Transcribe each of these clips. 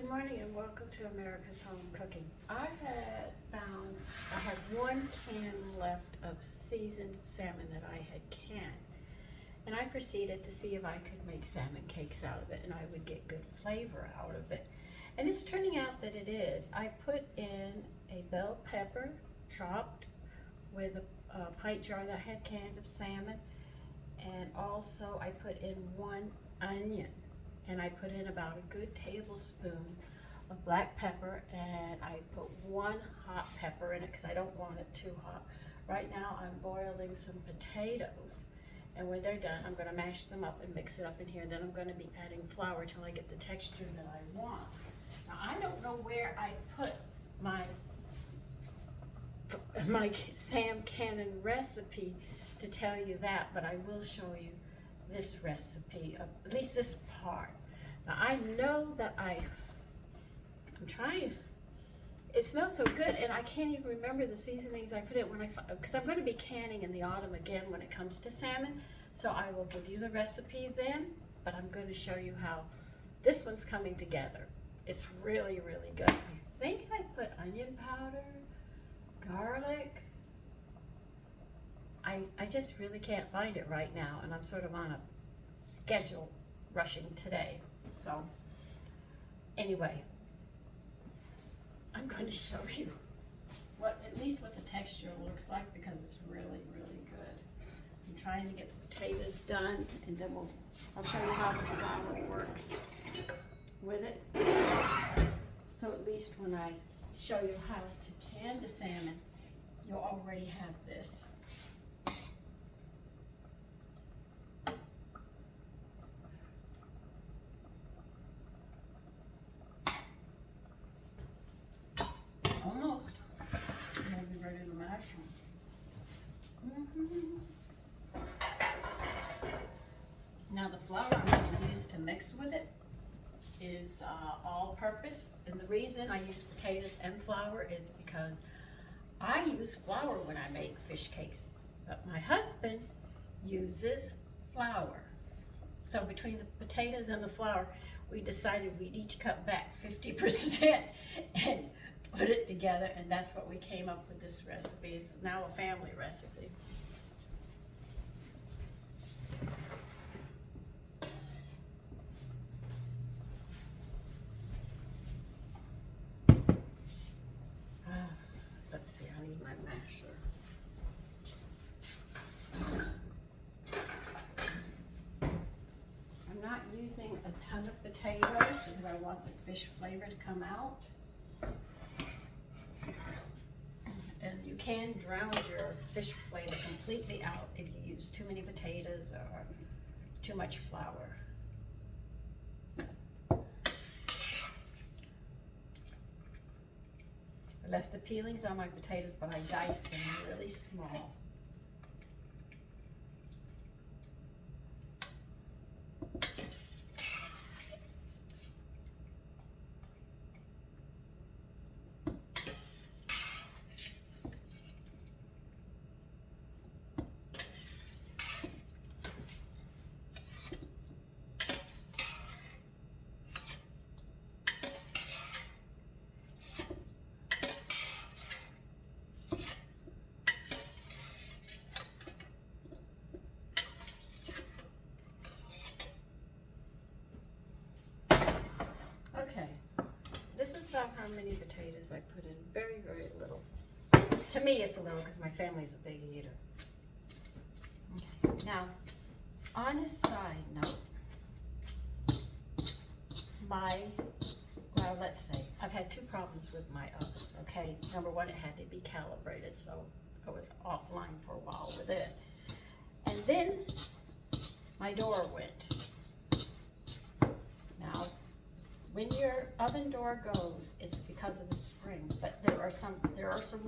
Good morning and welcome to America's Home Cooking. I have one can left of seasoned salmon that I had canned. And I proceeded to see if I could make salmon cakes out of it and I would get good flavor out of it. And it's turning out that it is. I put in a bell pepper chopped with a pint jar that I had canned of salmon. And also I put in 1 onion. And I put in about a good tablespoon of black pepper, and I put 1 hot pepper in it because I don't want it too hot. Right now I'm boiling some potatoes, and when they're done I'm going to mash them up and mix it up in here. Then I'm going to be adding flour till I get the texture that I want. Now I don't know where I put my Sam Cannon recipe to tell you that, but I will show you this recipe, at least this part. Now I know that I'm trying, it smells so good, and I can't even remember the seasonings I put in because I'm going to be canning in the autumn again when it comes to salmon, so I will give you the recipe then, but I'm going to show you how this one's coming together. It's really, really good. I think I put onion powder, garlic. I just really can't find it right now, and I'm sort of on a schedule rushing today. So anyway, I'm going to show you at least what the texture looks like, because it's really, really good. I'm trying to get the potatoes done, and then I'll show you how the flour works with it. So at least when I show you how to can the salmon, you'll already have this. Almost. I'll be ready to mash them. Now the flour I'm going to use to mix with it is all-purpose, and the reason I use potatoes and flour is because I use flour when I make fish cakes, but my husband uses flour. So between the potatoes and the flour, we decided we'd each cut back 50% and put it together, and that's what we came up with this recipe. It's now a family recipe. Let's see, I need my masher. I'm not using a ton of potatoes because I want the fish flavor to come out. And you can drown your fish flavor completely out if you use too many potatoes or too much flour. I left the peelings on my potatoes, but I diced them really small. Okay, this is about how many potatoes I put in. Very, very little. To me, it's a little because my family's a big eater. Okay, now, on a side note, let's say, I've had 2 problems with my ovens, okay? Number 1, it had to be calibrated, so I was offline for a while with it. And then, my door went. Now, when your oven door goes, it's because of the spring, but there are some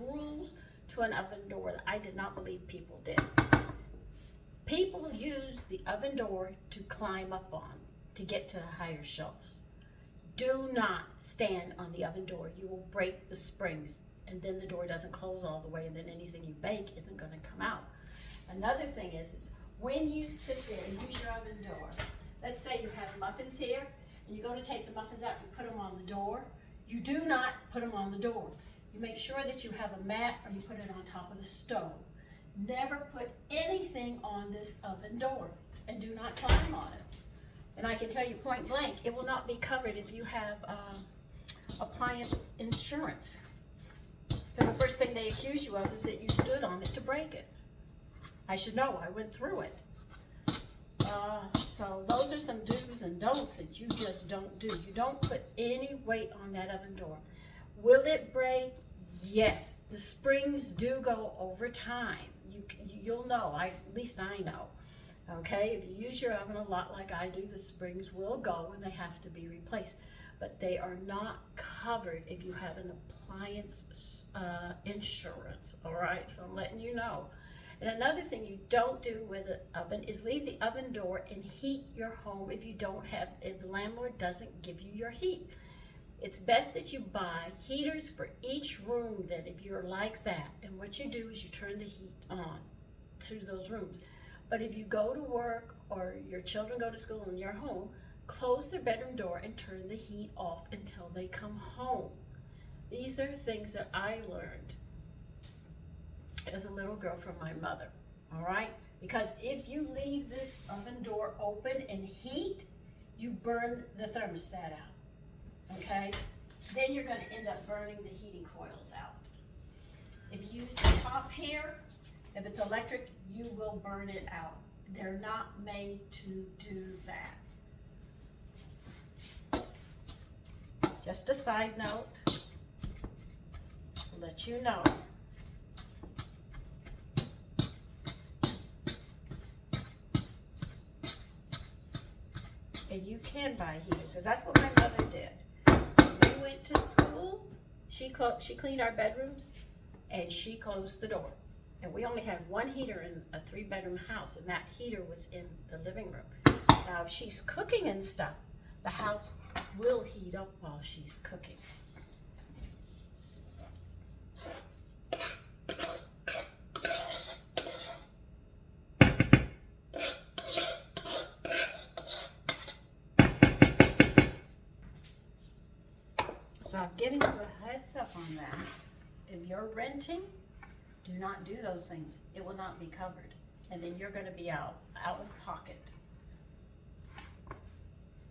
rules to an oven door that I did not believe people did. People use the oven door to climb up on, to get to the higher shelves. Do not stand on the oven door. You will break the springs, and then the door doesn't close all the way, and then anything you bake isn't going to come out. Another thing is when you sit there and use your oven door, let's say you have muffins here, and you go to take the muffins out, you put them on the door. You do not put them on the door. You make sure that you have a mat or you put it on top of the stove. Never put anything on this oven door, and do not climb on it. And I can tell you point blank, it will not be covered if you have appliance insurance. And the first thing they accuse you of is that you stood on it to break it. I should know, I went through it. So those are some do's and don'ts that you just don't do. You don't put any weight on that oven door. Will it break? Yes. The springs do go over time. You'll know, at least I know. Okay, if you use your oven a lot like I do, the springs will go and they have to be replaced. But they are not covered if you have an appliance insurance, all right? So I'm letting you know. And another thing you don't do with an oven is leave the oven door and heat your home if the landlord doesn't give you your heat. It's best that you buy heaters for each room then if you're like that. And what you do is you turn the heat on through those rooms. But if you go to work or your children go to school in your home, close their bedroom door and turn the heat off until they come home. These are things that I learned as a little girl from my mother, all right? Because if you leave this oven door open and heat, you burn the thermostat out, okay? Then you're gonna end up burning the heating coils out. If you use the top here, if it's electric, you will burn it out. They're not made to do that. Just a side note, to let you know. And you can buy heaters, because that's what my mother did. When we went to school, she cleaned our bedrooms and she closed the door. And we only had one heater in a 3-bedroom house, and that heater was in the living room. Now, if she's cooking and stuff, the house will heat up while she's cooking. So I'm giving you a heads up on that. If you're renting, do not do those things. It will not be covered. And then you're gonna be out of pocket.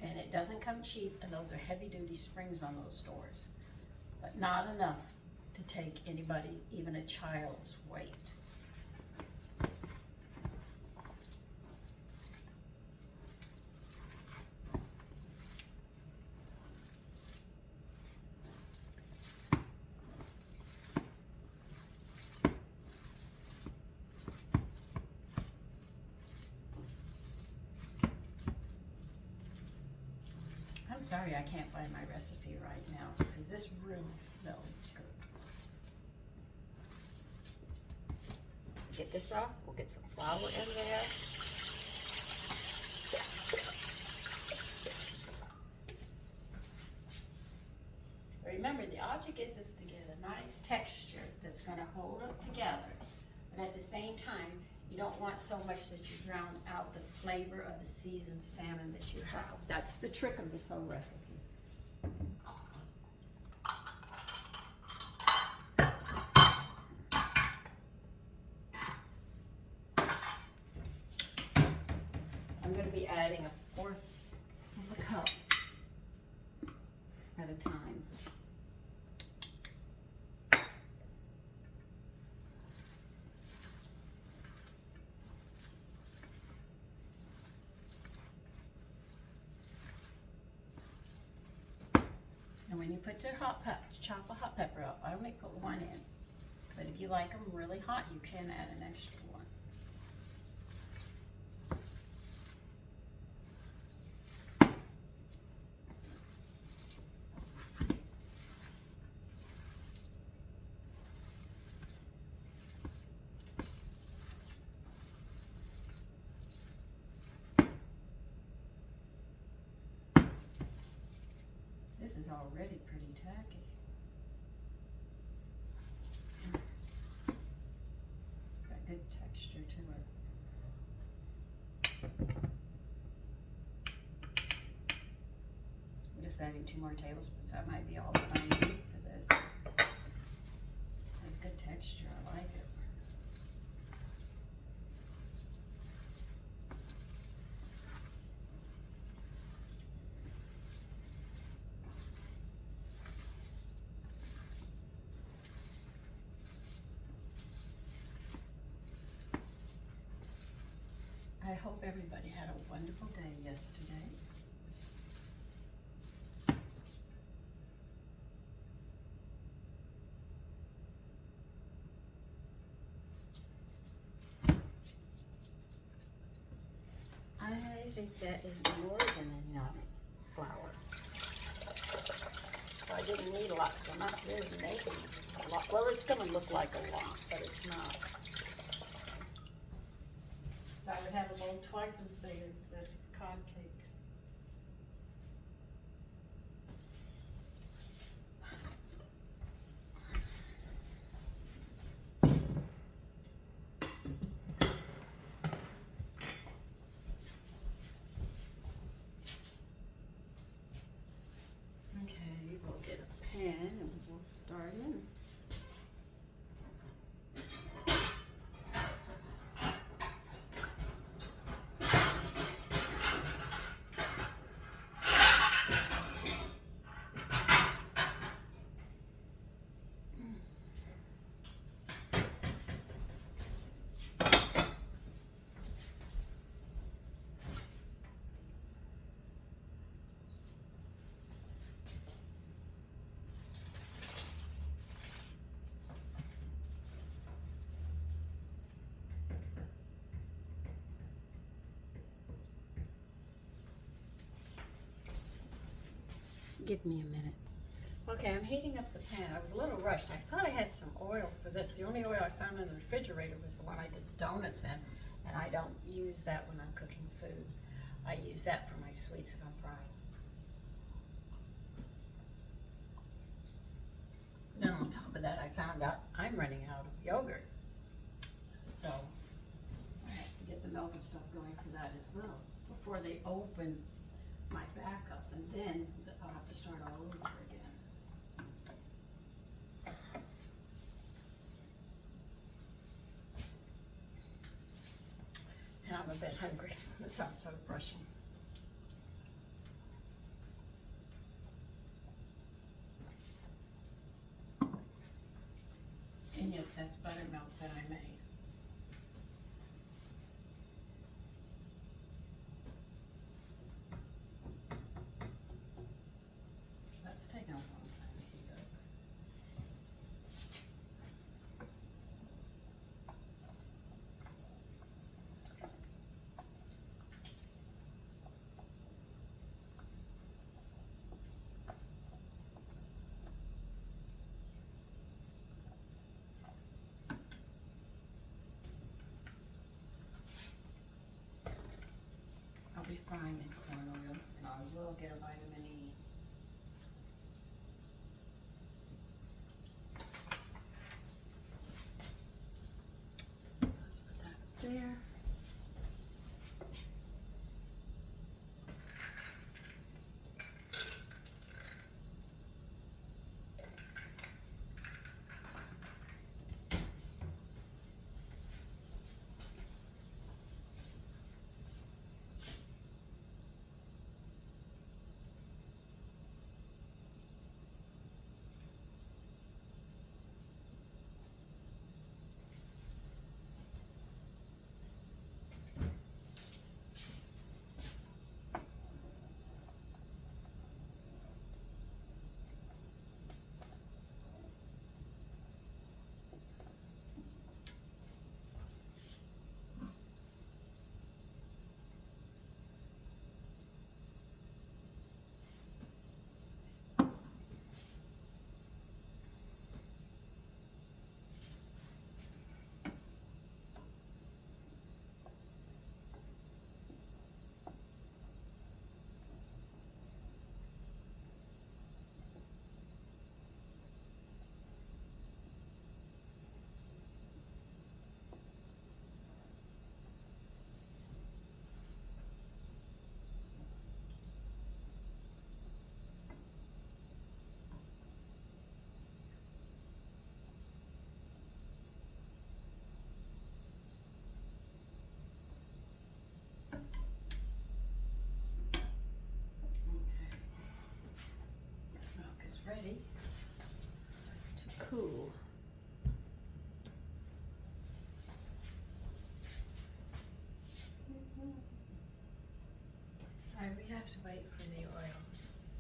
And it doesn't come cheap, and those are heavy duty springs on those doors. But not enough to take anybody, even a child's weight. I'm sorry I can't find my recipe right now because this really smells good. Get this off, we'll get some flour in there. Remember, the object is to get a nice texture that's going to hold it together. But at the same time, you don't want so much that you drown out the flavor of the seasoned salmon that you have. That's the trick of this whole recipe. I'm going to be adding 1/4 of a cup at a time. And when you put your chop a hot pepper up, I only put 1 in. But if you like them really hot, you can add an extra 1. This is already pretty tacky. Got good texture to it. just adding 2 more tablespoons. That might be all that I need for this. It's good texture, I like it. I hope everybody had a wonderful day yesterday. I think that is more than enough flour. So I didn't need a lot, so I'm not really making a lot. Well, it's going to look like a lot, but it's not. So I would have a bowl twice as big as this cod cakes. Okay, we'll get a pan and we'll start in. Give me a minute. Okay, I'm heating up the pan. I was a little rushed. I thought I had some oil for this. The only oil I found in the refrigerator was the one I did the donuts in, and I don't use that when I'm cooking food. I use that for my sweets if I'm frying. Then on top of that, I found out I'm running out of yogurt. So I have to get the milk and stuff going for that as well before they open my backup, and then I'll have to start all over again. And I'm a bit hungry, so I'm sort of rushing. And yes, that's buttermilk that I made. That's taking a long time to heat up.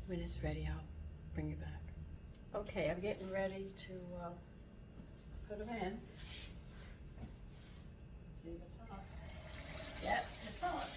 When it's ready, I'll bring you back. Okay, I'm getting ready to put them in. See if it's hot. Yep, it's hot.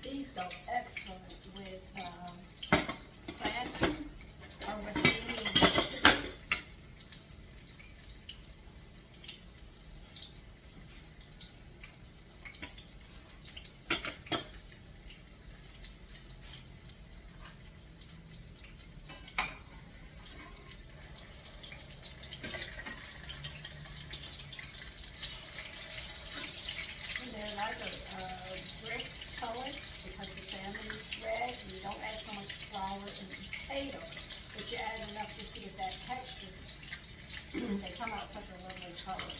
These go excellent with plantains or with steaming vegetables. And they're like a brick color because the salmon is red and you don't add so much flour and potato, but you add enough just to get that texture. They come out such a lovely color.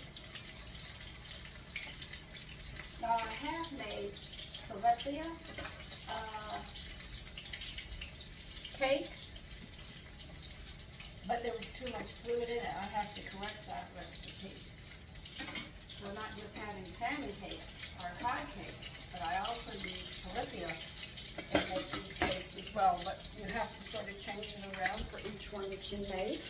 Now I have made tilapia cakes, but there was too much fluid in it. I have to correct that recipe. So not just having salmon cakes or cod cakes, but I also use tilapia and make these cakes as well. But you have to sort of change it around for each one that you make.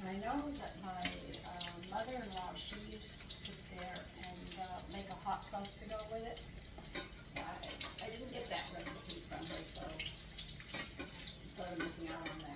I know that my mother-in-law, she used to sit there and make a hot sauce to go with it. I didn't get that recipe from her, so I'm sort of missing out on that.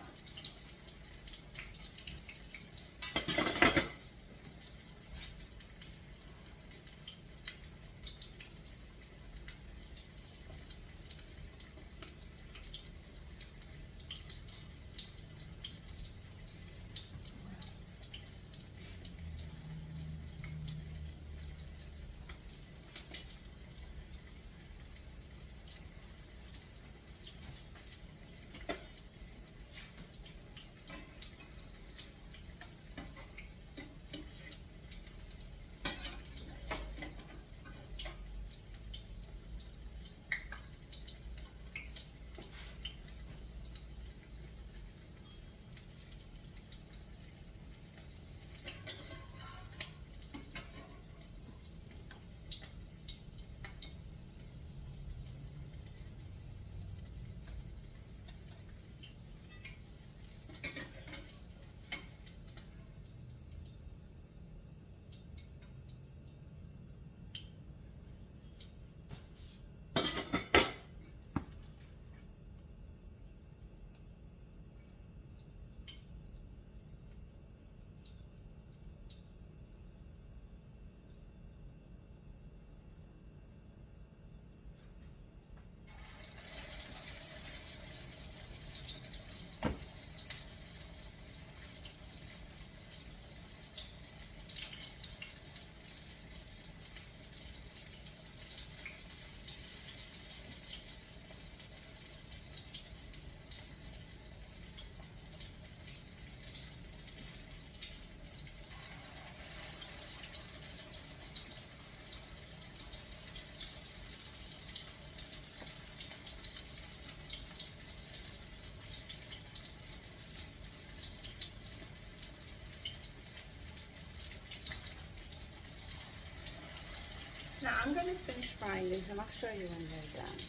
finish frying these and I'll show you when they're done.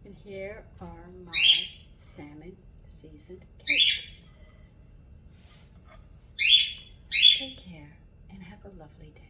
And here are my salmon seasoned cakes. Take care and have a lovely day.